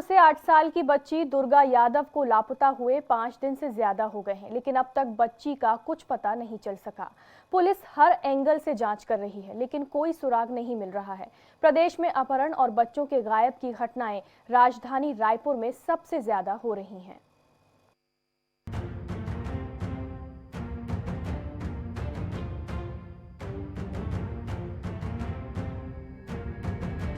रायपुर से 8 साल की बच्ची दुर्गा यादव को लापता हुए 5 दिन से ज्यादा हो गए हैं, लेकिन अब तक बच्ची का कुछ पता नहीं चल सका। पुलिस हर एंगल से जांच कर रही है, लेकिन कोई सुराग नहीं मिल रहा है। प्रदेश में अपहरण और बच्चों के गायब की घटनाएं राजधानी रायपुर में सबसे ज्यादा हो रही हैं।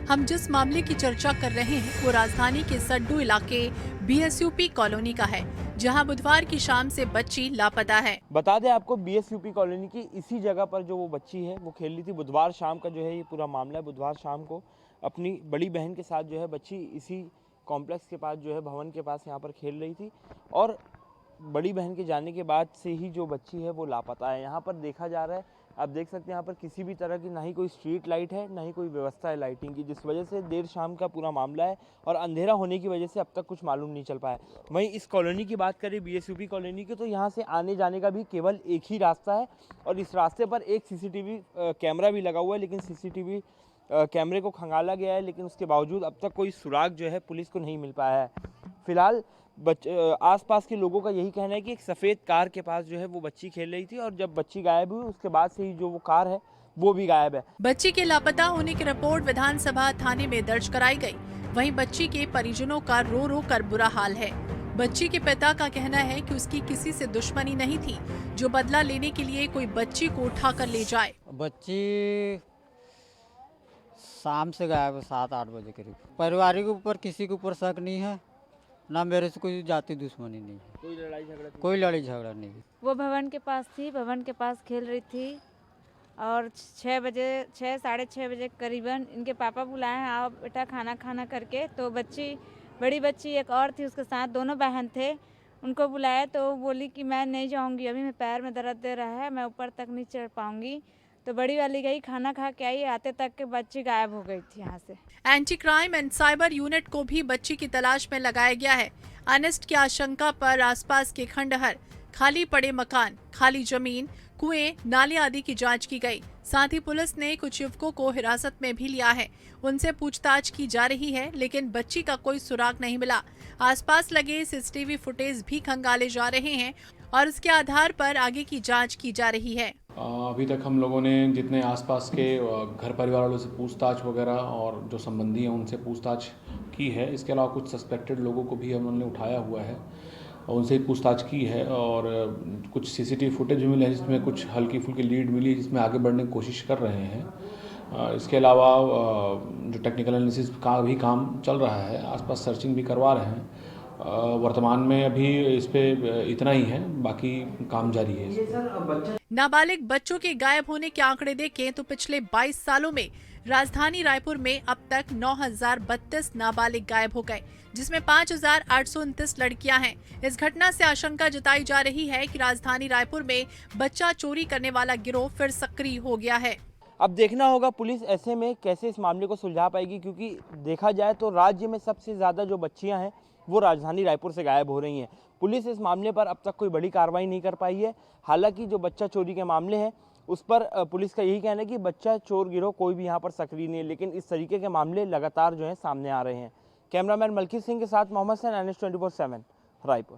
हम जिस मामले की चर्चा कर रहे हैं वो राजधानी के सड्डू इलाके बीएसयूपी कॉलोनी का है, जहां बुधवार की शाम से बच्ची लापता है। बता दें आपको, बीएसयूपी कॉलोनी की इसी जगह पर जो वो बच्ची है वो खेल रही थी। बुधवार शाम का जो है ये पूरा मामला है। बुधवार शाम को अपनी बड़ी बहन के साथ जो है बच्ची इसी कॉम्प्लेक्स के पास जो है भवन के पास यहाँ पर खेल रही थी और बड़ी बहन के जाने के बाद से ही जो बच्ची है वो लापता है। यहाँ पर देखा जा रहा है, आप देख सकते हैं यहाँ पर किसी भी तरह की ना ही कोई स्ट्रीट लाइट है, ना ही कोई व्यवस्था है लाइटिंग की, जिस वजह से देर शाम का पूरा मामला है और अंधेरा होने की वजह से अब तक कुछ मालूम नहीं चल पाया। वहीं इस कॉलोनी की बात करें, बीएसयूपी कॉलोनी की, तो यहाँ से आने जाने का भी केवल एक ही रास्ता है और इस रास्ते पर एक सीसीटीवी कैमरा भी लगा हुआ है, लेकिन सीसीटीवी कैमरे को खंगाला गया है, लेकिन उसके बावजूद अब तक कोई सुराग जो है पुलिस को नहीं मिल पाया है। फिलहाल आसपास के लोगों का यही कहना है कि एक सफ़ेद कार के पास जो है वो बच्ची खेल रही थी और जब बच्ची गायब हुई उसके बाद से ही जो वो कार है वो भी गायब है। बच्ची के लापता होने की रिपोर्ट विधानसभा थाने में दर्ज कराई गई। वहीं बच्ची के परिजनों का रो रो कर बुरा हाल है। बच्ची के पिता का कहना है कि उसकी किसी से दुश्मनी नहीं थी जो बदला लेने के लिए कोई बच्ची को उठा कर ले जाए। बच्ची शाम से गायब 7-8 बजे करीब। पारिवारिक ऊपर किसी के ऊपर शक नहीं है, ना मेरे से कोई जाति दुश्मनी नहीं है। कोई लड़ाई झगड़ा नहीं। वो भवन के पास थी, भवन के पास खेल रही थी और 6 साढ़े 6 बजे करीबन इनके पापा बुलाए हैं, आओ बेटा खाना खाना करके। तो बच्ची, बड़ी बच्ची एक और थी उसके साथ, दोनों बहन थे, उनको बुलाया तो बोली कि मैं नहीं जाऊंगी, अभी मैं पैर में दर्द दे रहा है, मैं ऊपर तक नहीं चढ़ पाऊंगी। तो बड़ी वाली गई, खाना खा के आई, आते तक के बच्ची गायब हो गई थी यहाँ से। Anti crime and cyber unit को भी बच्ची की तलाश में लगाया गया है। अनिष्ट की आशंका पर आसपास के खंडहर, खाली पड़े मकान, खाली जमीन, कुएं, नाले आदि की जांच की गई। साथ ही पुलिस ने कुछ युवकों को हिरासत में भी लिया है। उनसे पूछताछ की जा रही है, लेकिन बच्ची का कोई सुराग नहीं मिला। आसपास लगे सीसीटीवी फुटेज भी खंगाले जा रहे हैं और उसके आधार पर आगे की जांच की जा रही है। अभी तक हम लोगों ने जितने आसपास के घर परिवार वालों से पूछताछ वगैरह और जो संबंधी हैं उनसे पूछताछ की है। इसके अलावा कुछ सस्पेक्टेड लोगों को भी हमने उठाया हुआ है और उनसे पूछताछ की है और कुछ सीसीटीवी फुटेज भी मिले हैं जिसमें कुछ हल्की फुल्की लीड मिली, जिसमें आगे बढ़ने की कोशिश कर रहे हैं। इसके अलावा जो टेक्निकल एनालिसिस का भी काम चल रहा है, आसपास सर्चिंग भी करवा रहे हैं। वर्तमान में अभी इस पे इतना ही है, बाकी काम जारी है। नाबालिग बच्चों के गायब होने के आंकड़े देखें तो पिछले 22 सालों में राजधानी रायपुर में अब तक 9,032 नाबालिग गायब हो गए, जिसमें 5,829 लड़कियां हैं। इस घटना से आशंका जताई जा रही है कि राजधानी रायपुर में बच्चा चोरी करने वाला गिरोह फिर सक्रिय हो गया है। अब देखना होगा पुलिस ऐसे में कैसे इस मामले को सुलझा पाएगी, क्योंकि देखा जाए तो राज्य में सबसे ज़्यादा जो बच्चियां हैं वो राजधानी रायपुर से गायब हो रही हैं। पुलिस इस मामले पर अब तक कोई बड़ी कार्रवाई नहीं कर पाई है। हालांकि जो बच्चा चोरी के मामले हैं उस पर पुलिस का यही कहना है कि बच्चा चोर गिरोह कोई भी यहाँ पर सक्रिय नहीं है, लेकिन इस तरीके के मामले लगातार जो है सामने आ रहे हैं। कैमरामैन मलकीत सिंह के साथ मोहम्मद सैन, NH 24/7 रायपुर।